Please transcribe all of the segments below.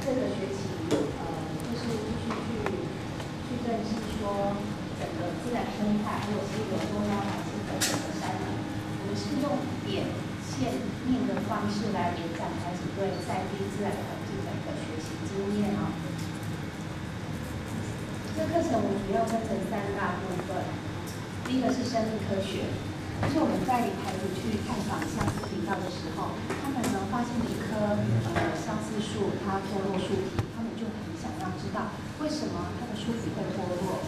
这个学期就是继续去认识说整个自然生态，还有溪流中央环境的整个山林，我们是用点线面的方式来延展孩子对在地自然环境的一个学习经验啊。这课程我们主要分成3大部分，第一个是生命科学。就是我们在领孩子去探访相思林道的时候，他们呢发现一棵相思树它脱落树皮，他们就很想要知道为什么它的树皮会脱落。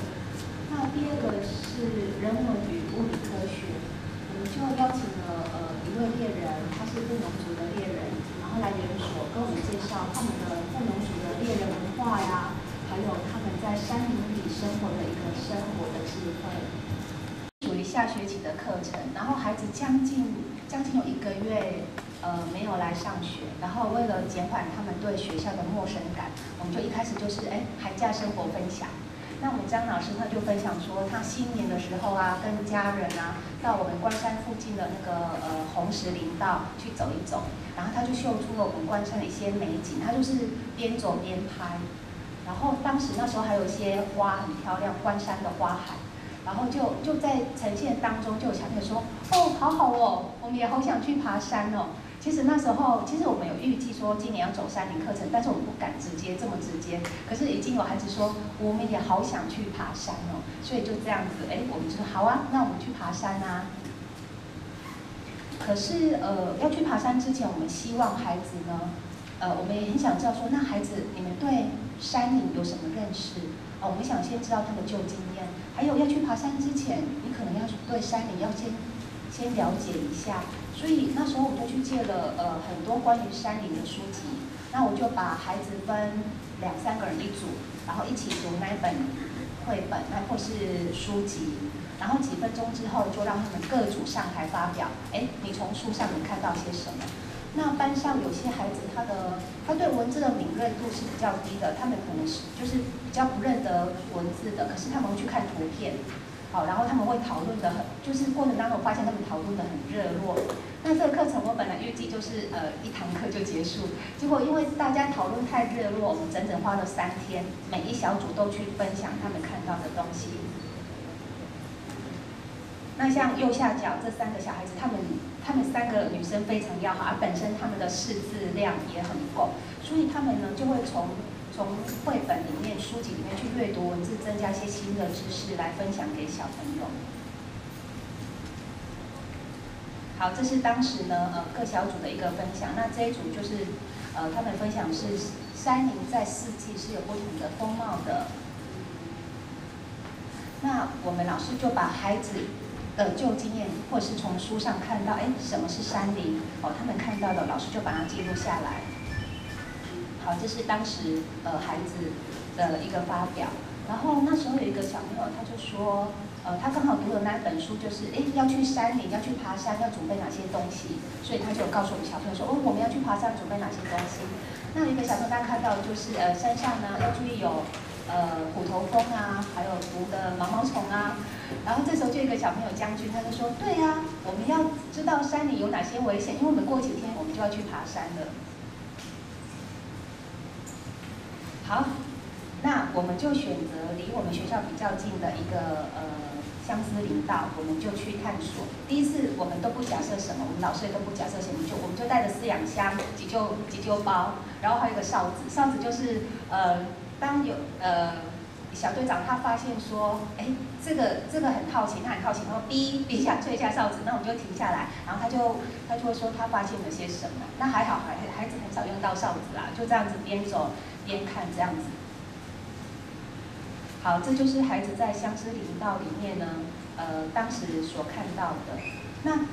那第二个是人文与物理科学，我们就邀请了一位猎人，他是布农族的猎人，然后来园所跟我们介绍他们的布农族的猎人文化呀，还有他们在山林里生活的一个生活的智慧。属于下学期的课程，然后孩子将近有1个月没有来上学，然后为了减缓他们对学校的陌生感，我们就一开始就是寒假生活分享。那我们张老师他就分享说，他新年的时候啊，跟家人啊到我们关山附近的那个红石林道去走一走，然后他就秀出了我们关山的一些美景，他就是边走边拍，然后当时那时候还有一些花很漂亮，关山的花海。然后就在呈现当中，就有小朋友说：“哦，好好哦，我们也好想去爬山哦。”其实那时候，我们有预计说今年要走山林课程，但是我们不敢这么直接。可是已经有孩子说，我们也好想去爬山哦，所以就这样子，我们就说好啊，那我们去爬山啊。可是要去爬山之前，我们希望孩子呢，我们也很想知道说，那孩子你们对山林有什么认识？我们想先知道他的旧经验，还有要去爬山之前，你可能要对山林要先了解一下。所以那时候我就去借了很多关于山林的书籍，那我就把孩子分2、3个人一组，然后一起读那本绘本，或是书籍。然后几分钟之后，就让他们各组上台发表。你从书上能看到些什么？那班上有些孩子，他对文字的敏锐度是比较低的，他们可能是就是比较不认得文字的，可是他们会去看图片，好，然后他们会讨论的就是过程当中我发现他们讨论的很热络。那这个课程我本来预计就是1堂课就结束，结果因为大家讨论太热络，我们整整花了3天，每一小组都去分享他们看到的东西。那像右下角这3个小孩子，他们3个女生非常要好，而本身他们的识字量也很够，所以他们呢就会从绘本里面、书籍里面去阅读文字，增加一些新的知识来分享给小朋友。好，这是当时呢各小组的一个分享。那这一组就是他们分享是山林在4季是有不同的风貌的。那我们老师就把孩子的旧经验，或者是从书上看到，什么是山林？他们看到的，老师就把它记录下来。好，这是当时孩子的一个发表。然后那时候有一个小朋友，他就说，他刚好读的那本书就是要去山林，要去爬山，要准备哪些东西，所以他就告诉我们小朋友说，我们要去爬山，准备哪些东西。那有一个小朋友他看到就是山上呢要注意有虎头蜂啊，还有毒的毛毛虫啊。然后这时候就有一个小朋友将军，他就说，对呀，我们要知道山里有哪些危险，因为我们过几天我们就要去爬山了。好，那我们就选择离我们学校比较近的一个相思林道，我们就去探索。第一次我们都不假设什么，我们老师也都不假设什么，我们就带着饲养箱、急救包，然后还有一个哨子，哨子就是当有小队长他发现说，这个很好奇，他很好奇，然后哔一下吹一下哨子，那我们就停下来，然后他就会说他发现了些什么。那还好，孩子很少用到哨子啦，就这样子边走边看这样子。好，这就是孩子在相思林道里面呢，当时所看到的。那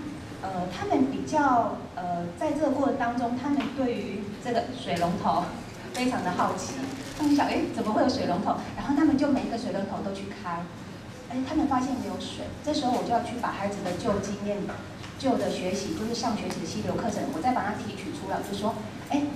他们比较在这个过程当中，他们对于这个水龙头非常的好奇。他们想，怎么会有水龙头？然后他们就每一个水龙头都去开，他们发现没有水。这时候我就要去把孩子的旧经验、旧的学习，就是上学期的溪流课程，我再把它提取出来，就说，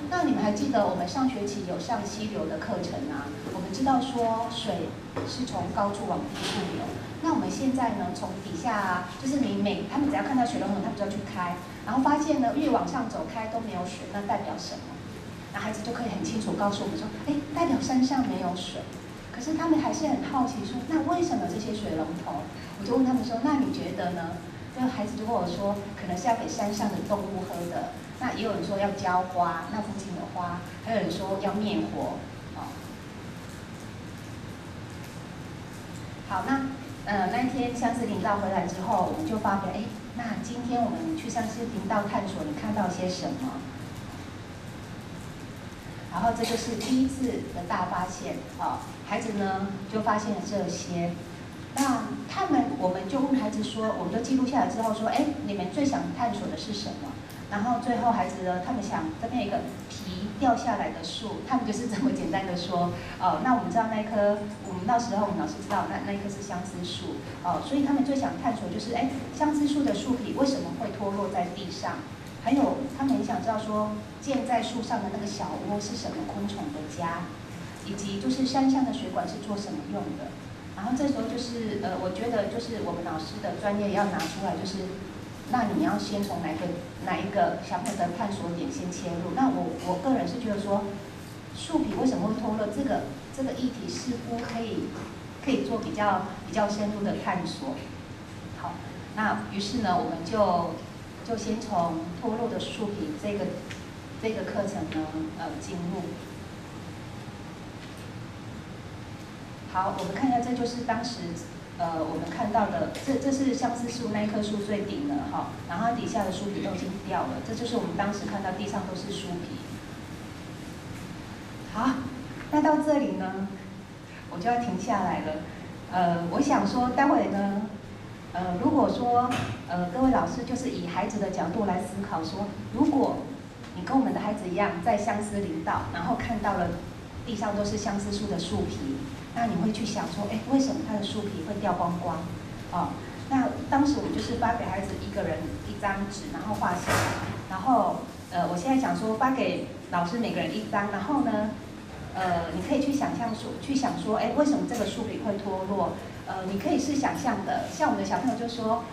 那你们还记得我们上学期有上溪流的课程啊？我们知道说水是从高处往低处流，那我们现在呢，从底下啊，就是他们只要看到水龙头，他们就要去开，然后发现呢，越往上走开都没有水，那代表什么？那孩子就可以很清楚告诉我们说，哎，代表山上没有水。可是他们还是很好奇说，那为什么这些水龙头？我就问他们说，那你觉得呢？那孩子就跟我说，可能是要给山上的动物喝的。那也有人说要浇花，那附近的花，还有人说要灭火。好，那一天相思林道回来之后，我们就发表，哎，那今天我们去相思林道探索，你看到些什么？然后这就是第一次的大发现，孩子呢就发现了这些。那我们就问孩子说，我们都记录下来之后说，哎，你们最想探索的是什么？然后最后孩子呢，他们想这边有一个皮掉下来的树，他们就是这么简单的说，那我们知道那一棵，我们那时候我们老师知道那一棵是相思树，所以他们最想探索就是，哎，相思树的树皮为什么会脱落在地上？还有他们也想知道说，建在树上的那个小窝是什么昆虫的家，以及就是山上的水管是做什么用的。然后这时候就是我觉得就是我们老师的专业要拿出来，就是那你要先从哪一个小朋友的探索点先切入。那我个人是觉得说，树皮为什么会脱落，这个议题似乎可以做比较深入的探索。好，那于是呢，我们就先从脱落的树皮这个课程呢进入。好，我们看一下，这就是当时我们看到的，这是相思树那一棵树最顶了哈，然后它底下的树皮都已经掉了，这就是我们当时看到地上都是树皮。好，那到这里呢，我就要停下来了。我想说，待会呢，如果说各位老师就是以孩子的角度来思考说，如果你跟我们的孩子一样在相思林道，然后看到了地上都是相思树的树皮。那你会去想说，哎，为什么它的树皮会掉光光？那当时我们就是发给孩子一个人一张纸，然后画下来。然后，我现在想说，发给老师每个人一张，然后呢，你可以去想说，哎，为什么这个树皮会脱落？你可以是想象的，像我们的小朋友就说，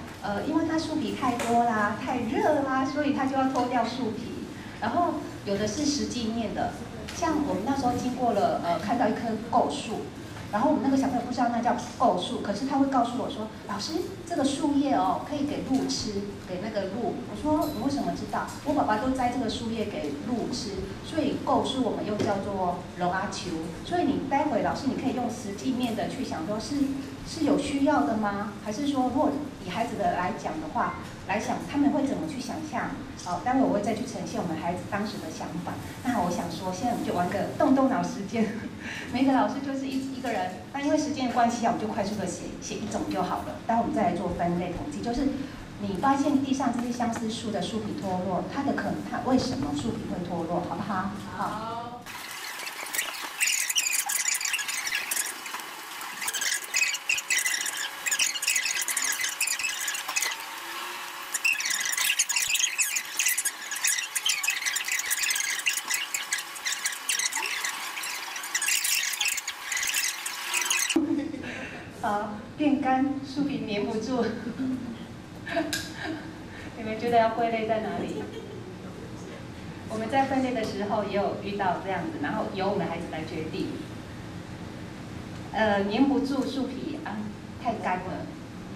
因为它树皮太多啦，太热啦，所以它就要脱掉树皮。然后有的是实际面的，像我们那时候经过了，看到一棵构树。然后我们那个小朋友不知道那叫构树，可是他会告诉我说，老师，这个树叶可以给鹿吃，给那个鹿。我说你为什么知道？我爸爸都摘这个树叶给鹿吃，所以构树我们又叫做龙阿球。所以你待会老师你可以用实际面的去想说是有需要的吗？还是说如果以孩子的来讲的话，来想他们会怎么去想象？待会我会再去呈现我们孩子当时的想法。那我想说，现在我们就玩个动脑时间，每个老师就是一个人。那因为时间的关系我们就快速的写一种就好了。待会我们再来做分类统计，就是你发现地上这些相思树的树皮脱落，它为什么树皮会脱落，好不好？好。变干，树皮粘不住。你们觉得要归类在哪里？我们在分类的时候也有遇到这样子，然后由我们的孩子来决定。粘不住树皮啊，太干了。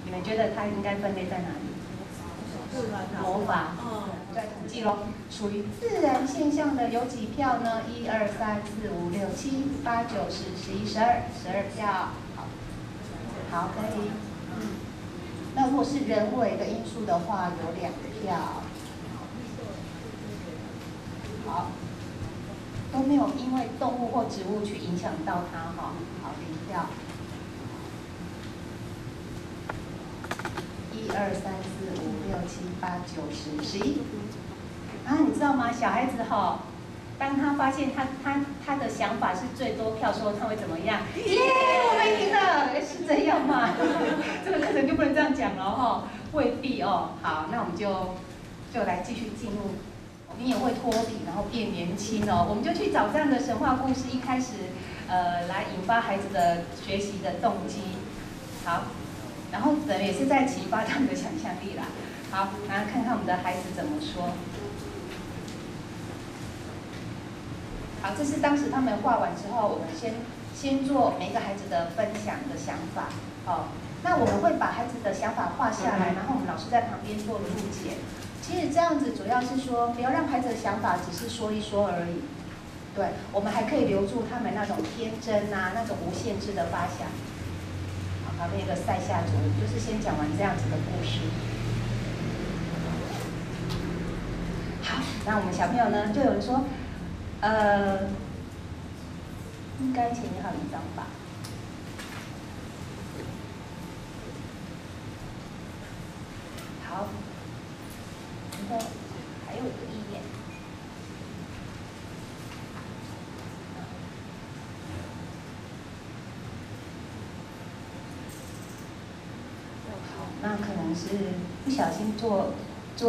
你们觉得它应该分类在哪里？魔法。再统计咯，属于自然现象的有几票呢？1、2、3、4、5、6、7、8、9、10、11、12票。好，可以。那如果是人为的因素的话，有2票。好，都没有因为动物或植物去影响到它哈。好，0票。1、2、3、4、5、6、7、8、9、10、11。啊，你知道吗？小孩子当他发现他的想法是最多票的时候，他会怎么样？耶，我们赢了，是这样吗？这个课程就不能这样讲了未必哦。好，那我们就来继续进入。你也会脱皮，然后变年轻哦。我们就去找这样的神话故事，一开始来引发孩子的学习的动机。好，然后也是在启发他们的想象力啦。好，然后看看我们的孩子怎么说。好，这是当时他们画完之后，我们先做每个孩子的分享的想法。哦，那我们会把孩子的想法画下来，然后我们老师在旁边做注解。其实这样子主要是说，不要让孩子的想法只是说一说而已。对，我们还可以留住他们那种天真啊，那种无限制的发想。好，旁边一个塞夏族，就是先讲完这样子的故事。好，那我们小朋友呢，就有人说，应该前面还有一张吧。好，应该还有一个意念。好，那可能是不小心做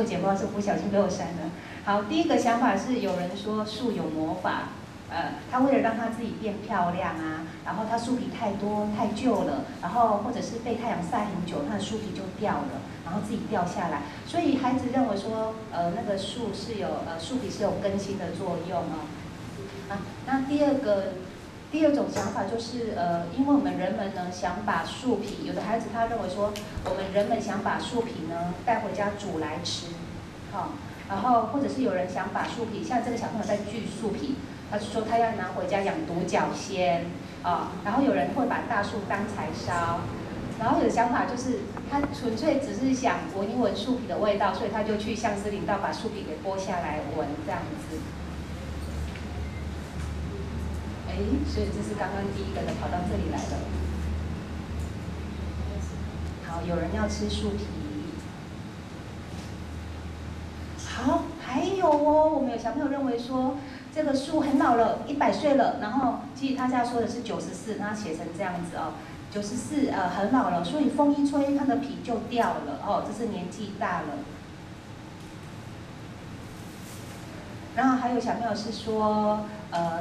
简报是不小心被我删了。好，第一个想法是有人说树有魔法。他为了让它自己变漂亮啊，然后它树皮太多太旧了，然后或者是被太阳晒很久，它的树皮就掉了，然后自己掉下来。所以孩子认为说，那个树是有树皮是有更新的作用啊。那第二种想法就是，因为我们人们呢想把树皮，有的孩子他认为说，我们人们想把树皮呢带回家煮来吃，好，然后或者是有人想把树皮，像这个小朋友在锯树皮。他就说他要拿回家养独角仙啊，然后有人会把大树当柴烧，然后有的想法就是他纯粹只是想闻一闻树皮的味道，所以他就去相思林道把树皮给剥下来闻这样子。所以这是刚刚第一个的跑到这里来了。好，有人要吃树皮。好，还有哦，我们有小朋友认为说。这个树很老了，100岁了，然后其实他家说的是94，那写成这样子哦，94很老了，所以风一吹，它的皮就掉了哦，这是年纪大了。然后还有小朋友是说，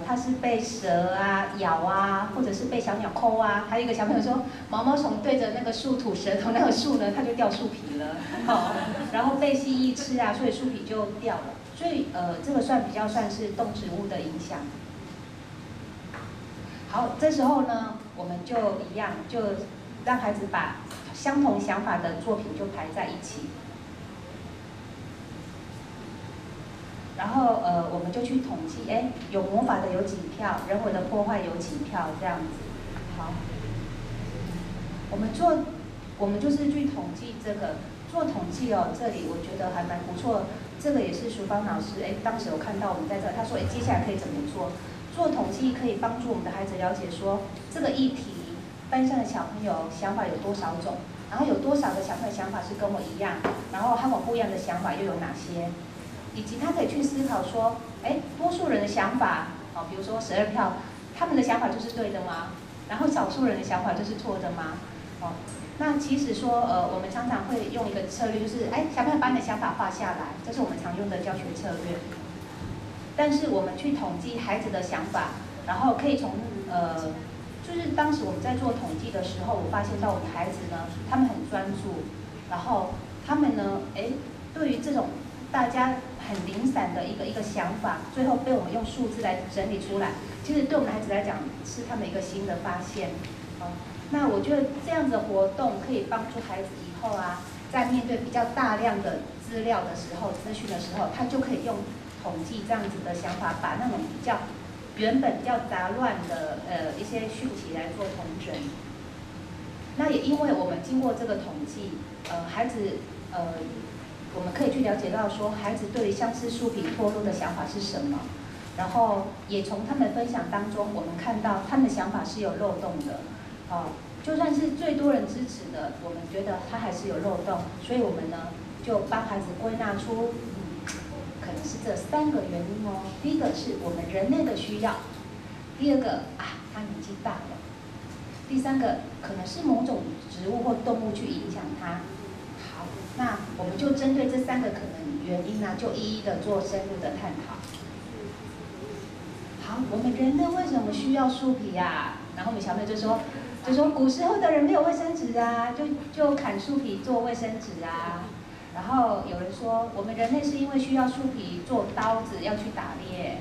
他是被蛇啊咬啊，或者是被小鸟抠啊。还有一个小朋友说，毛毛虫对着那个树吐舌头，那个树呢它就掉树皮了，哦，然后被蜥蜴吃啊，所以树皮就掉了。所以这个比较算是动植物的影响。好，这时候呢，我们就一样，就让孩子把相同想法的作品就排在一起。然后我们就去统计，有魔法的有几票，人为的破坏有几票，这样子。好，我们就是去统计这个，做统计哦，这里我觉得还蛮不错。这个也是淑芳老师，当时有看到我们在这，他说，接下来可以怎么做？做统计可以帮助我们的孩子了解说，这个议题班上的小朋友想法有多少种，然后有多少个小朋友想法是跟我一样，然后和我不一样的想法又有哪些，以及他可以去思考说，多数人的想法，比如说12票，他们的想法就是对的吗？然后少数人的想法就是错的吗？那其实说，我们常常会用一个策略，就是，小朋友把你的想法画下来，这是我们常用的教学策略。但是我们去统计孩子的想法，然后可以从，就是当时我们在做统计的时候，我发现到我们的孩子呢，他们很专注，然后他们呢，对于这种大家很零散的一个想法，最后被我们用数字来整理出来，其实对我们的孩子来讲，是他们一个新的发现。那我觉得这样子的活动可以帮助孩子以后啊，在面对比较大量的资料的时候、资讯的时候，他就可以用统计这样子的想法，把那种原本比较杂乱的一些讯息来做统整。那也因为我们经过这个统计，孩子我们可以去了解到说，孩子对于相似树皮脱落的想法是什么，然后也从他们分享当中，我们看到他们的想法是有漏洞的。就算是最多人支持的，我们觉得它还是有漏洞，所以我们呢就帮孩子归纳出，可能是这3个原因哦。第一个是我们人类的需要，第二个他年纪大了，第3个可能是某种植物或动物去影响他。好，那我们就针对这3个可能原因呢，就一一的做深入的探讨。好，我们人类为什么需要树皮啊？然后我们小朋友就说古时候的人没有卫生纸啊，就砍树皮做卫生纸啊。然后有人说我们人类是因为需要树皮做刀子要去打猎。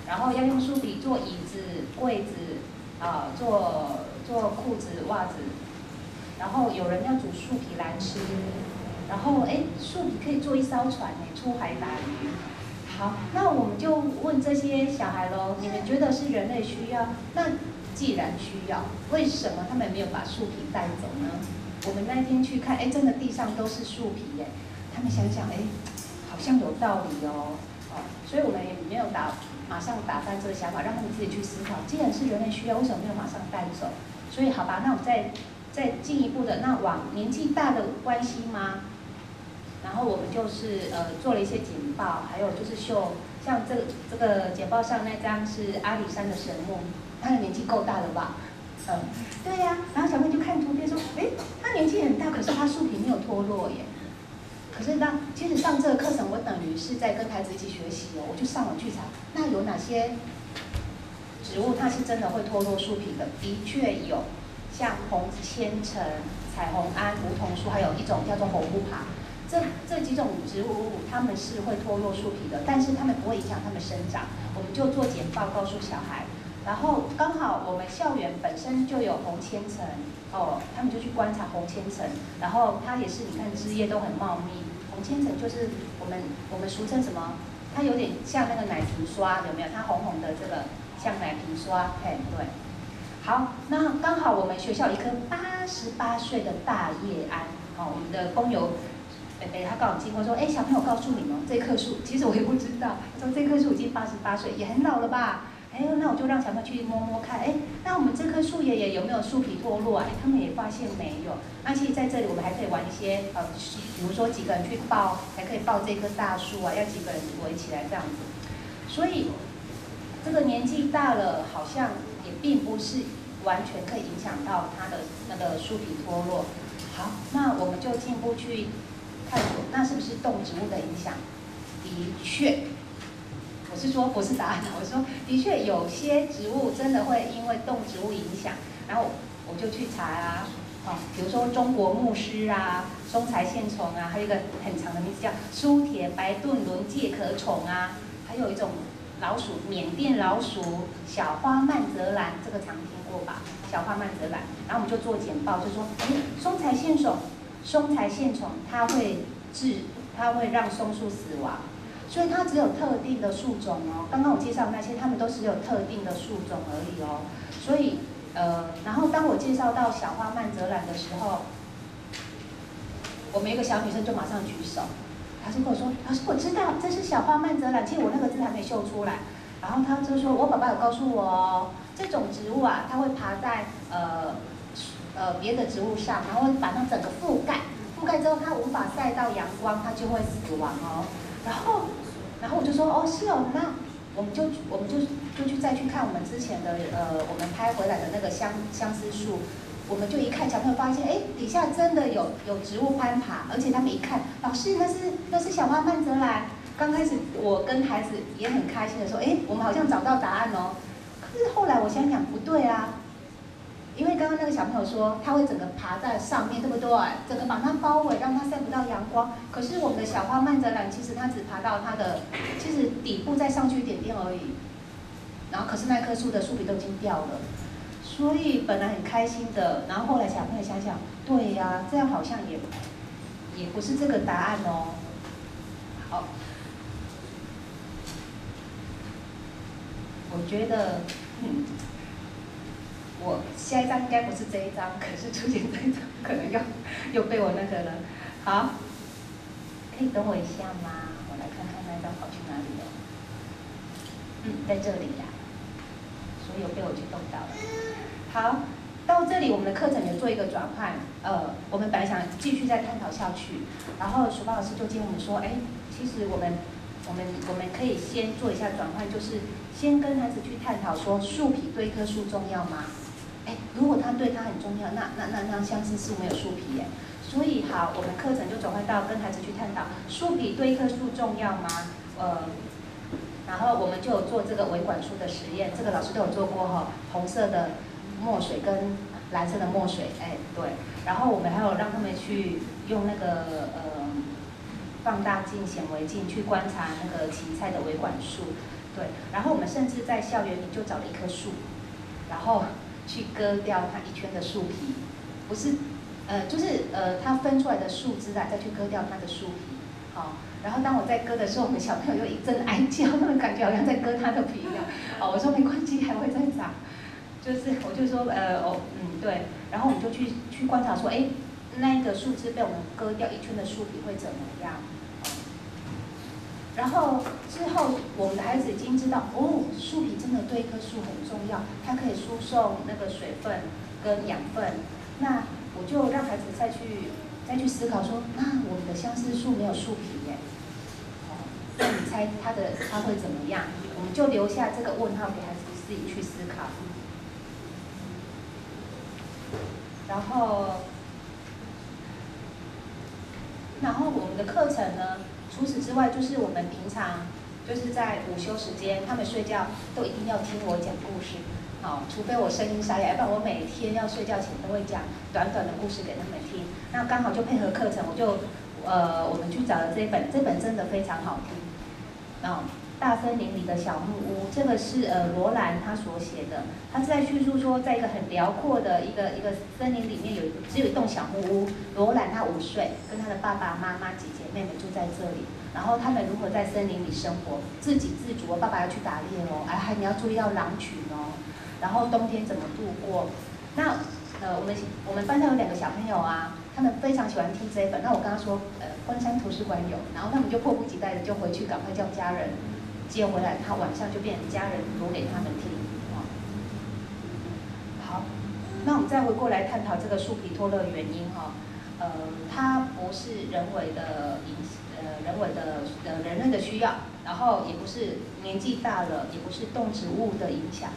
然后要用树皮做椅子、柜子，做裤子、袜子，然后有人要煮树皮来吃，然后树皮可以做一艘船出海打鱼。好，那我们就问这些小孩喽，你们觉得是人类需要？那既然需要，为什么他们没有把树皮带走呢？我们那一天去看，真的地上都是树皮耶。他们想想，好像有道理哦。所以我们也没有马上打翻这个想法，让他们自己去思考。既然是人类需要，为什么没有马上带走？所以好吧，那我们再进一步的，那往年纪大的关系吗？然后我们就是做了一些简报，还有就是像这个简报上那张是阿里山的神木，他的年纪够大了吧？对呀。然后小妹就看图片说，他年纪很大，可是他树皮没有脱落耶。可是呢，其实上这个课程，我等于是在跟孩子一起学习哦。我就上网去查，那有哪些植物它是真的会脱落树皮的？的确有，像红千层、彩虹桉、梧桐树，还有一种叫做红乌爬。这几种植物，它们是会脱落树皮的，但是它们不会影响它们生长。我们就做简报告诉小孩，然后刚好我们校园本身就有红千层。他们就去观察红千层，然后它也是，你看枝叶都很茂密。红千层就是我们俗称什么？它有点像那个奶瓶刷，有没有？它红红的这个像奶瓶刷，对。好，那刚好我们学校一棵88岁的大叶桉，我们的工友他刚好经过说，小朋友告诉你们，这棵树其实我也不知道，他说这棵树已经88岁，也很老了吧？那我就让小朋友去摸摸看，那我们这棵树爷爷有没有树皮脱落啊？他们也发现没有。那其实在这里我们还可以玩一些比如说几个人去抱，还可以抱这棵大树啊，要几个人围起来这样子。所以这个年纪大了，好像也并不是完全可以影响到它的那个树皮脱落。好，那我们就进一步去探索，那是不是动植物的影响？的确。我是说不是答案，我说的确有些植物真的会因为动植物影响，然后我就去查啊，比如说中国木虱啊、松材线虫啊，还有一个很长的名字叫苏铁白盾轮介壳虫啊，还有一种老鼠，缅甸老鼠小花曼泽兰，这个常听过吧？小花曼泽兰，然后我们就做简报，就说，松材线虫它会让松树死亡。所以它只有特定的树种哦。刚刚我介绍那些，它们都只有特定的树种而已哦。所以然后当我介绍到小花曼泽兰的时候，我们一个小女生就马上举手，她就跟我说：“老师，我知道这是小花曼泽兰，其实我那个字还没秀出来。”然后她就说：“我爸爸有告诉我哦，这种植物啊，它会爬在别的植物上，然后把它整个覆盖之后，它无法晒到阳光，它就会死亡哦。”然后我就说是哦，那我们就再去看我们之前的我们拍回来的那个相思树，我们就一看，小朋友发现底下真的有植物攀爬，而且他们一看，老师那是小花曼泽兰。刚开始我跟孩子也很开心的说，我们好像找到答案哦。可是后来我想想不对啊。因为刚刚那个小朋友说，他会整个爬在上面，对不对？整个把它包围，让它晒不到阳光。可是我们的小花曼泽兰，其实它只爬到它的，其实底部再上去一点点而已。然后可是那棵树的树皮都已经掉了，所以本来很开心的，然后后来小朋友想想，对呀，这样好像也不是这个答案哦。好，我觉得，我下一张应该不是这一张，可是出现这一张，可能又被我那个了。好，可以等我一下吗？我来看看那张跑去哪里了。在这里呀，所以有被我去动到了。好，到这里我们的课程也做一个转换。我们本来想继续再探讨下去，然后淑芳老师就建议我们说，其实我们可以先做一下转换，就是先跟孩子去探讨说，树皮对一棵树重要吗？如果它对它很重要，那相思树没有树皮耶。所以好，我们课程就转换到跟孩子去探讨，树皮对一棵树重要吗？然后我们就有做这个维管束的实验，这个老师都有做过哈，红色的墨水跟蓝色的墨水，对。然后我们还有让他们去用那个放大镜、显微镜去观察那个芹菜的维管束。对，然后我们甚至在校园里就找了一棵树，然后去割掉它一圈的树皮，不是，就是它分出来的树枝啊，再去割掉它的树皮，好。然后当我在割的时候，我们小朋友又一阵哀叫，他们感觉好像在割他的皮一样。哦，我说没关系，还会再长。就是我就说对，然后我们就去观察说，哎，那个树枝被我们割掉一圈的树皮会怎么样？然后之后我们的孩子已经知道，哦，树皮真的对一棵树很重要，它可以输送那个水分跟养分。那我就让孩子再去思考说，那我们的相思树没有树皮耶，那你猜它会怎么样？我们就留下这个问号给孩子自己去思考。然后我们的课程呢，除此之外，就是我们平常就是在午休时间，他们睡觉都一定要听我讲故事，好，除非我声音沙哑，要不然我每天要睡觉前都会讲短短的故事给他们听。那刚好就配合课程，我们去找了这本真的非常好听，大森林里的小木屋，这个是罗兰他所写的。他是在叙述说，在一个很辽阔的一个森林里面，只有一栋小木屋。罗兰他5岁，跟他的爸爸妈妈、姐姐、妹妹住在这里。然后他们如何在森林里生活，自给自足。爸爸要去打猎哦，还你要注意到狼群哦。然后冬天怎么度过？那我们班上有2个小朋友啊，他们非常喜欢听这一本。那我跟他说，关山图书馆有，然后他们就迫不及待的就回去赶快叫家人接回来，他晚上就变成家人读给他们听。好，那我们再回过来探讨这个树皮脱落的原因哈。它不是人为的人类的需要，然后也不是年纪大了，也不是动植物的影响。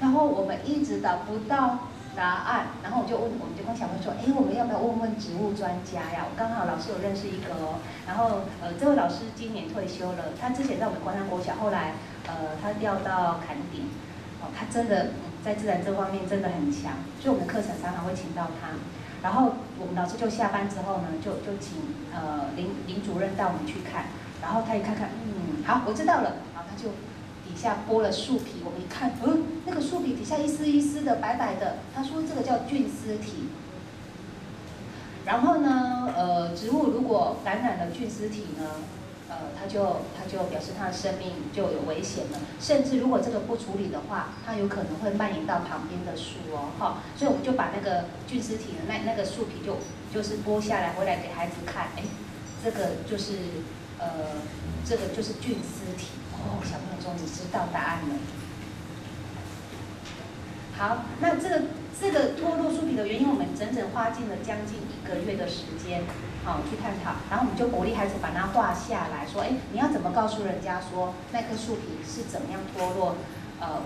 然后我们一直找不到答案，然后我们就跟小朋友说，哎，我们要不要问问植物专家呀？我刚好老师有认识一个哦，然后这位老师今年退休了，他之前在我们关山国小，后来他调到坎顶，他真的在自然这方面真的很强，所以我们的课程常常会请到他。然后我们老师就下班之后呢，就请林主任带我们去看，然后他一看，好，我知道了，然后他就底下剥了树皮，我们一看，那个树皮底下一丝一丝的白白的，他说这个叫菌丝体。然后呢，植物如果感染了菌丝体呢，它就表示它的生命就有危险了，甚至如果这个不处理的话，它有可能会蔓延到旁边的树哦，所以我们就把那个菌丝体的那个树皮就是剥下来回来给孩子看，哎，这个就是菌丝体哦，小朋友终于知道答案了。好，那这个脱落树皮的原因，我们整整花尽了将近1个月的时间。去探讨，然后我们就鼓励孩子把它画下来，说，哎，你要怎么告诉人家说那棵树皮是怎么样脱落，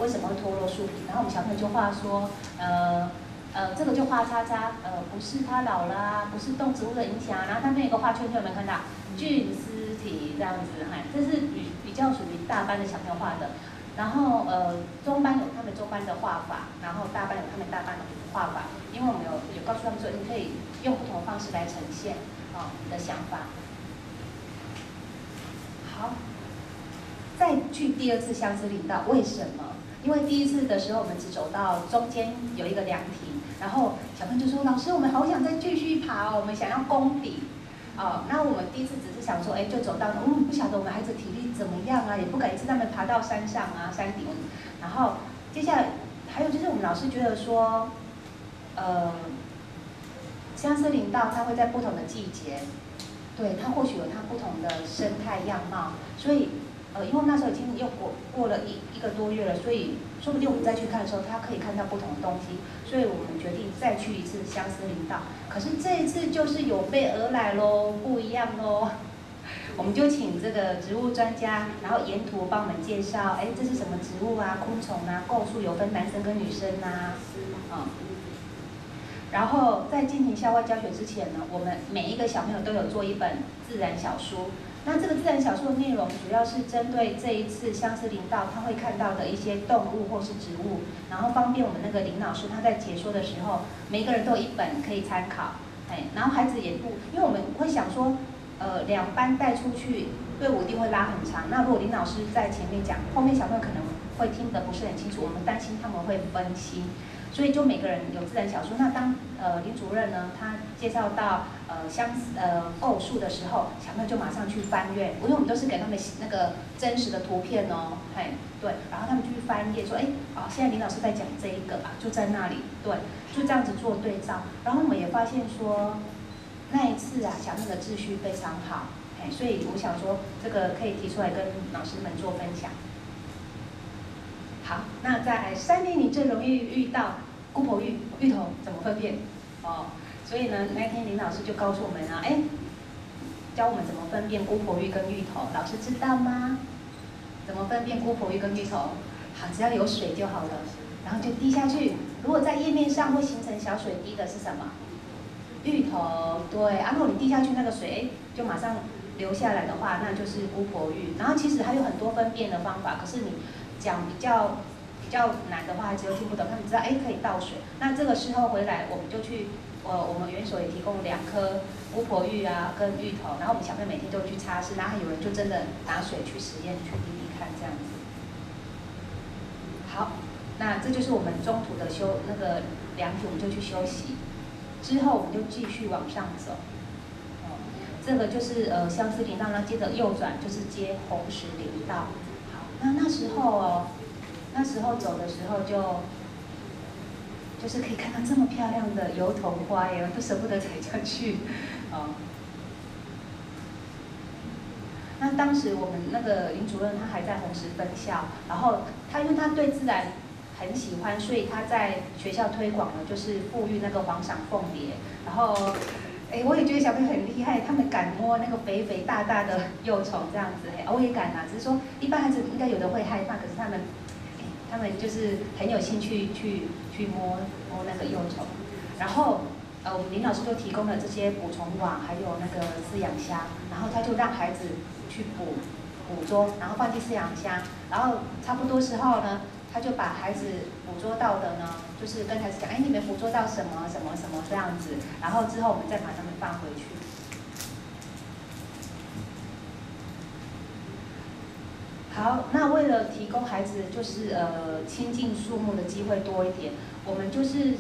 为什么会脱落树皮？然后我们小朋友就画说，这个就画叉叉，不是它老了啊，不是动植物的影响啊，然后他们有个画圈圈，有没有看到？菌丝体这样子，这是比较属于大班的小朋友画的，然后中班有他们中班的画法，然后大班有他们大班的画法，因为我们有告诉他们说，你可以用不同的方式来呈现。你的想法。好，再去第2次相思林道，为什么？因为第1次的时候，我们只走到中间有一个凉亭，然后小朋友就说：“老师，我们好想再继续爬哦，我们想要攻顶。”那我们第1次只是想说，哎，就走到，不晓得我们孩子体力怎么样啊，也不敢一次他们爬到山上啊，山顶。然后接下来还有就是我们老师觉得说，相思林道它会在不同的季节，对，它或许有它不同的生态样貌，所以因为那时候已经又过了一个多月了，所以说不定我们再去看的时候，它可以看到不同的东西，所以我们决定再去1次相思林道。可是这一次就是有备而来咯，不一样咯。我们就请这个植物专家，然后沿途帮我们介绍，哎，这是什么植物啊，昆虫啊，构树有分男生跟女生啊，然后在进行校外教学之前呢，我们每一个小朋友都有做一本自然小书。那这个自然小书的内容主要是针对这一次相思林道他会看到的一些动物或是植物，然后方便我们那个林老师他在解说的时候，每一个人都有一本可以参考。然后孩子也不，因为我们会想说，2班带出去，队伍一定会拉很长。那如果林老师在前面讲，后面小朋友可能会听得不是很清楚，我们担心他们会分心。所以就每个人有自然小书。那当林主任呢，他介绍到构树的时候，小朋友就马上去翻阅，因为我们都是给他们那个真实的图片哦，嘿，对，然后他们就去翻页说，哎，哦，现在林老师在讲这一个啊，就在那里，对，就这样子做对照。然后我们也发现说，那一次啊，小朋友的秩序非常好，哎，所以我想说，这个可以提出来跟老师们做分享。好，那在山林里最容易遇到姑婆芋头怎么分辨？哦，所以呢，那天林老师就告诉我们啊，哎，教我们怎么分辨姑婆芋跟芋头，老师知道吗？怎么分辨姑婆芋跟芋头？好，只要有水就好了，然后就滴下去。如果在叶面上会形成小水滴的是什么？芋头，对。然后你滴下去那个水，哎，就马上流下来的话，那就是姑婆芋。然后其实还有很多分辨的方法，可是你讲比较难的话，孩子又听不懂，他们知道哎可以倒水。那这个时候回来，我们就去我们园所也提供2颗姑婆芋啊跟芋头，然后我们小朋友每天都会去擦拭，然后有人就真的拿水去实验去滴滴看这样子。好，那这就是我们中途的那个2组，我们就去休息，之后我们就继续往上走。这个就是相思林道，那接着右转就是接红石林道。好，那时候那时候走的时候就是可以看到这么漂亮的油桐花耶，都舍不得踩下去。那当时我们那个林主任他还在红石分校，然后因为他对自然很喜欢，所以他在学校推广了，就是富裕那个黄赏凤蝶。然后，我也觉得小朋友很厉害，他们敢摸那个肥肥大大的幼虫这样子，我也敢啊，只是说一般孩子应该有的会害怕，可是他们就是很有兴趣去摸那个幼虫。然后我们林老师就提供了这些捕虫网，还有那个饲养箱，然后他就让孩子去捕捉，然后放进饲养箱，然后差不多时候呢，他就把孩子捕捉到的呢，就是跟孩子讲，哎，你们捕捉到什么什么什么这样子，然后之后我们再把它们放回去。好，那为了提供孩子就是亲近树木的机会多一点，我们就是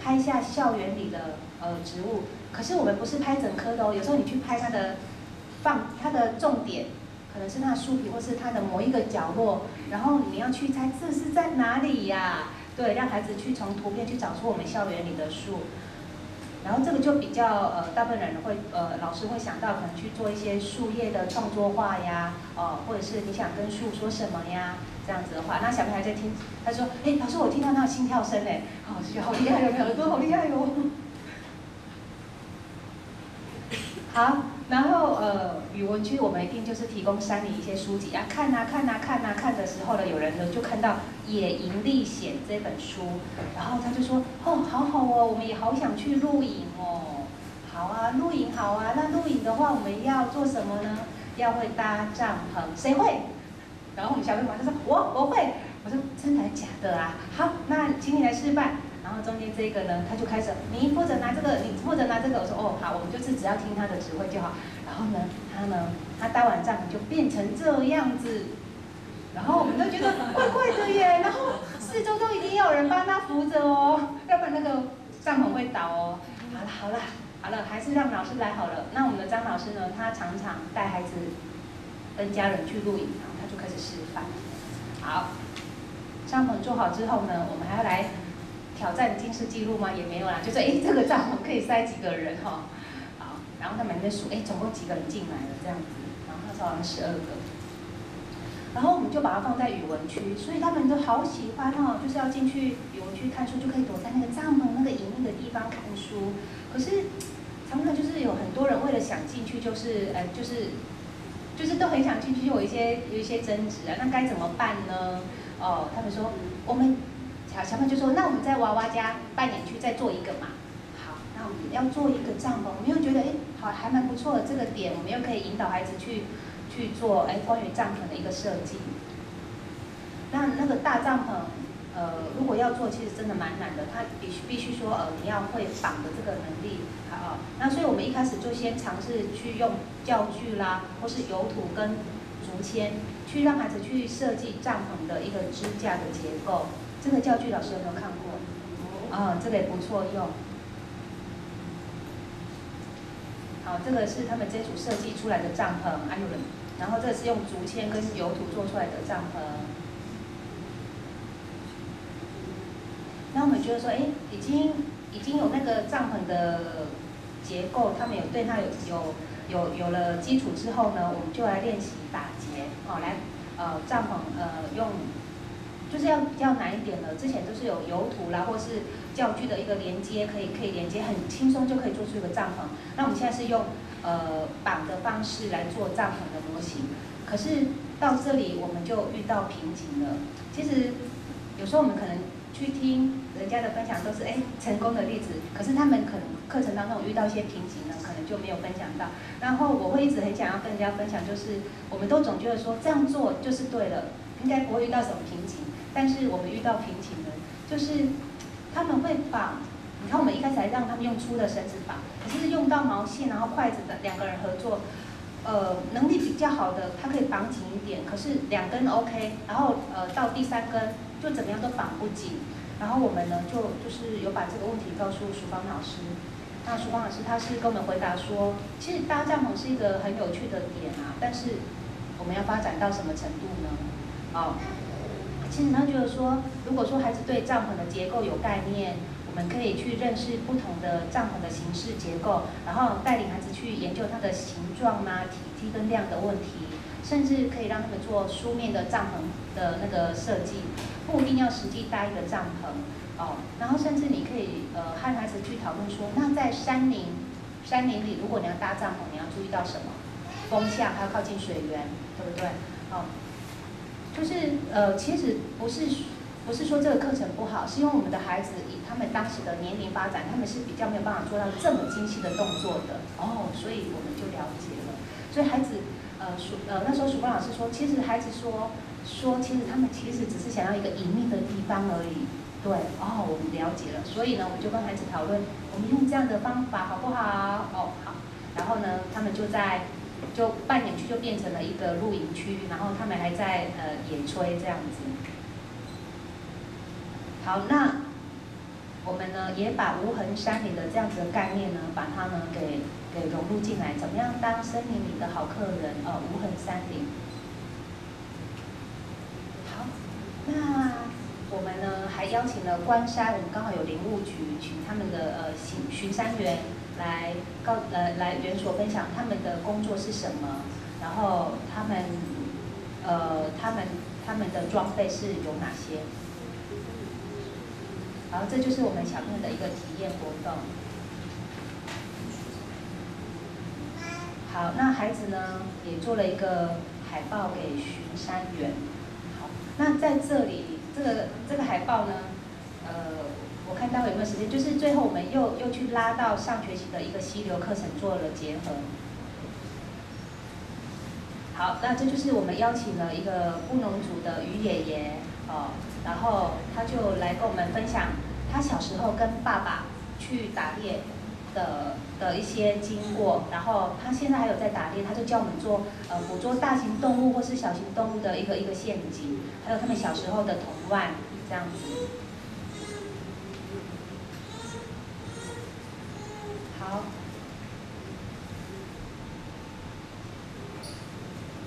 拍下校园里的植物，可是我们不是拍整棵的哦，有时候你去拍它的重点，可能是它的树皮或是它的某一个角落，然后你要去猜这是在哪里呀？对，让孩子去从图片去找出我们校园里的树。然后这个就比较大部分人会老师会想到可能去做一些树叶的创作画呀，或者是你想跟树说什么呀，这样子的话，那小朋友还在听，他说，哎，老师我听到那个心跳声哎，我就觉得好厉害哦，耳朵好厉害哦。好，然后语文区我们一定就是提供山里一些书籍啊，看的时候呢，有人呢就看到《野营历险》这本书，然后他就说，哦，好好哦，我们也好想去露营哦。好啊，露营好啊，那露营的话我们要做什么呢？要会搭帐篷，谁会？然后我们小朋友马上说，我会。我说真的假的啊？好，那请你来示范。然后中间这个呢，他就开始，你负责拿这个，你负责拿这个。我说哦好，我们就是只要听他的指挥就好。然后呢，他搭完帐篷就变成这样子，然后我们都觉得怪怪的耶。然后四周都一定要有人帮他扶着哦，要不然那个帐篷会倒哦。好了，还是让老师来好了。那我们的张老师呢，他常常带孩子跟家人去露营，然后他就开始示范。好，帐篷做好之后呢，我们还要来挑战金氏纪录吗？也没有啦，就是这个帐篷可以塞几个人哈？好，然后他们在数，总共几个人进来了这样子，然后那时候好像12个，然后我们就把它放在语文区，所以他们都好喜欢哦，就是要进去语文区看书，就可以躲在那个帐篷那个隐秘的地方看书。可是常常就是有很多人为了想进去，就是都很想进去，就有一些争执啊，那该怎么办呢？他们说我们。小朋友就说：“那我们在娃娃家扮演区再做一个嘛。”好，那我们要做一个帐篷，我们又觉得好还蛮不错的这个点，我们又可以引导孩子去做关于帐篷的一个设计。那个大帐篷如果要做，其实真的蛮难的。它必须说，你要会绑的这个能力，好，那所以我们一开始就先尝试去用教具啦，或是油土跟竹签，去让孩子去设计帐篷的一个支架的结构。这个教具老师有没有看过？这个也不错用。好，这个是他们这组设计出来的帐篷，然后这个是用竹签跟油土做出来的帐篷。那我们觉得说，哎，已经有那个帐篷的结构，他们对它有了基础之后呢，我们就来练习打结，来帐篷用。就是要比较难一点的，之前都是有油土啦，或是教具的一个连接，可以连接，很轻松就可以做出一个帐篷。那我们现在是用绑的方式来做帐篷的模型。可是到这里我们就遇到瓶颈了。其实有时候我们可能去听人家的分享都是成功的例子，可是他们可能课程当中遇到一些瓶颈呢，可能就没有分享到。然后我会一直很想要跟人家分享，就是我们都总觉得说这样做就是对了，应该不会遇到什么瓶颈。但是我们遇到瓶颈的，就是他们会绑，你看我们一开始还让他们用粗的绳子绑，可是用到毛线，然后筷子的2个人合作，能力比较好的，他可以绑紧一点，可是2根 OK， 然后到第3根就怎么样都绑不紧，然后我们呢就是有把这个问题告诉淑芳老师，那淑芳老师他是跟我们回答说，其实搭帐篷是一个很有趣的点啊，但是我们要发展到什么程度呢？其实他觉得说，如果说孩子对帐篷的结构有概念，我们可以去认识不同的帐篷的形式结构，然后带领孩子去研究它的形状啊、体积跟量的问题，甚至可以让他们做书面的帐篷的那个设计，不一定要实际搭一个帐篷然后甚至你可以和孩子去讨论说，那在山林里，如果你要搭帐篷，你要注意到什么？风向还要靠近水源，对不对？就是其实不是说这个课程不好，是因为我们的孩子以他们当时的年龄发展，他们是比较没有办法做到这么精细的动作的所以我们就了解了。所以孩子那时候曙光老师说，其实孩子说其实他们其实只是想要一个隐秘的地方而已。对我们了解了，所以呢我们就跟孩子讨论，我们用这样的方法好不好？好。然后呢他们就半年区就变成了一个露营区，然后他们还在野炊这样子。好，那我们呢也把无痕山林的这样子的概念呢，把它呢给融入进来，怎么样当森林里的好客人？无痕山林。好，那我们呢还邀请了关山，我们刚好有林务局请他们的巡山员来园所分享他们的工作是什么，然后他们的装备是有哪些。然后这就是我们小朋友的一个体验活动。好，那孩子呢也做了一个海报给巡山员。好，那在这里这个海报呢，我看待会有没有时间，就是最后我们又去拉到上学期的一个溪流课程做了结合。好，那这就是我们邀请了一个布农族的于爷爷然后他就来跟我们分享他小时候跟爸爸去打猎的一些经过，然后他现在还有在打猎，他就教我们做捕捉大型动物或是小型动物的一个陷阱，还有他们小时候的童玩这样子。好，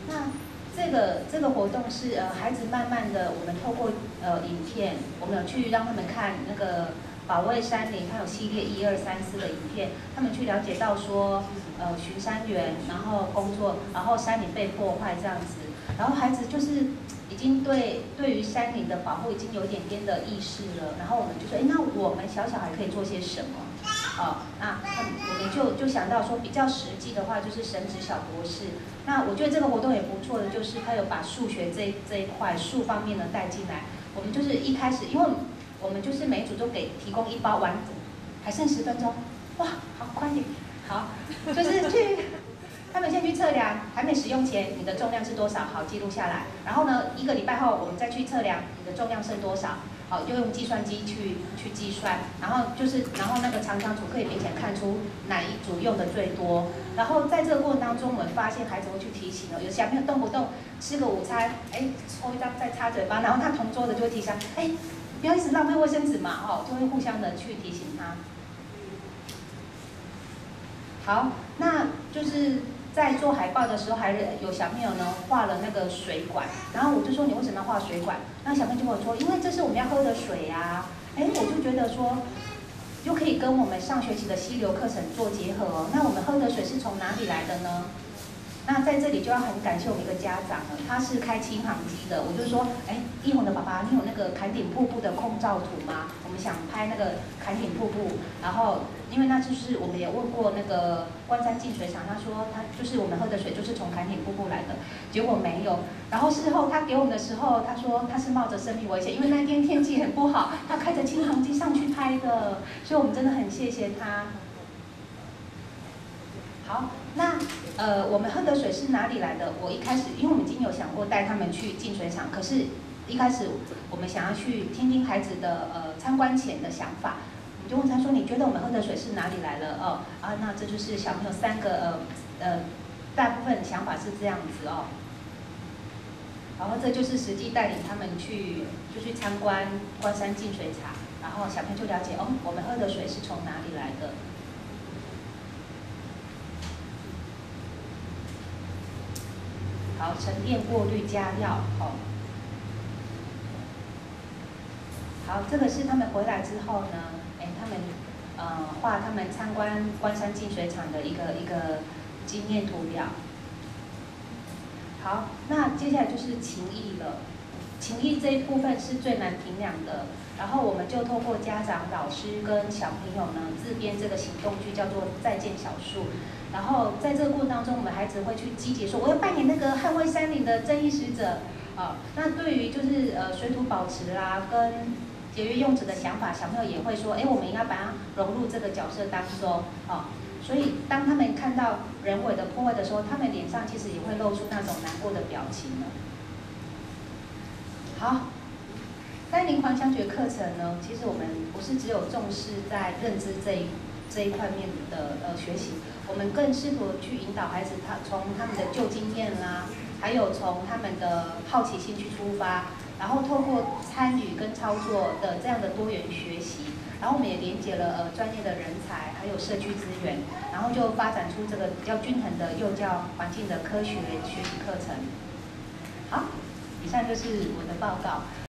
那这个活动是孩子慢慢的，我们透过影片，我们有去让他们看那个保卫山林，它有系列1、2、3、4的影片，他们去了解到说巡山员，然后工作，然后山林被破坏这样子，然后孩子就是已经对于山林的保护已经有一点点的意识了，然后我们就说，那我们小孩可以做些什么？那我们就想到说，比较实际的话就是神职小博士。那我觉得这个活动也不错的，就是他有把数学这一块数方面呢带进来。我们就是一开始，因为我们就是每组都提供1包丸子，还剩10分钟，哇，好快点，好，就是他们先去测量，还没使用前你的重量是多少，好记录下来。然后呢，1个礼拜后我们再去测量你的重量剩多少。好，就用计算机去计算，然后那个长条图可以明显看出哪一组用的最多。然后在这个过程当中，我们发现孩子会去提醒了，有小朋友动不动吃个午餐，哎，抽一张再擦嘴巴，然后他同桌的就会提醒，哎，不要一直浪费卫生纸嘛，哦，就会互相的去提醒他。好，那就是在做海报的时候，还有小朋友呢画了那个水管，然后我就说你为什么要画水管？那小朋友就跟我说，因为这是我们要喝的水啊。哎，我就觉得说，就可以跟我们上学期的溪流课程做结合哦。那我们喝的水是从哪里来的呢？那在这里就要很感谢我们一个家长了，他是开轻航机的。我就说，哎，一红的爸爸，你有那个坎顶瀑布的空照图吗？我们想拍那个坎顶瀑布，然后因为那就是我们也问过那个关山净水厂，他说他就是我们喝的水就是从坎顶瀑布来的，结果没有。然后事后他给我们的时候，他说他是冒着生命危险，因为那天天气很不好，他开着轻航机上去拍的，所以我们真的很谢谢他。好，那我们喝的水是哪里来的？我一开始，因为我们已经有想过带他们去净水厂，可是一开始我们想要去听听孩子的参观前的想法，我们就问他说：“你觉得我们喝的水是哪里来的？”哦，那这就是小朋友3个大部分想法是这样子哦。然后这就是实际带领他们去参观关山净水厂，然后小朋友就了解哦，我们喝的水是从哪里来的。好，沉淀、过滤、加料，哦。好，这个是他们回来之后呢，哎，他们画他们参观关山净水厂的一个经验图表。好，那接下来就是情谊了。情谊这一部分是最难评量的，然后我们就透过家长、老师跟小朋友呢自编这个行动剧，叫做《再见小树》。然后在这个过程当中，我们孩子会去积极说，我要扮演那个捍卫山林的正义使者。那对于就是水土保持啦跟节约用纸的想法，小朋友也会说，哎，我们应该把它融入这个角色当中。所以当他们看到人为的破坏的时候，他们脸上其实也会露出那种难过的表情了。好，山林狂想曲课程呢，其实我们不是只有重视在认知这一块面的学习，我们更试图去引导孩子，从他们的旧经验啦，还有从他们的好奇心去出发，然后透过参与跟操作的这样的多元学习，然后我们也连接了专业的人才，还有社区资源，然后就发展出这个比较均衡的幼教环境的科学学习课程。好，以上就是我的报告。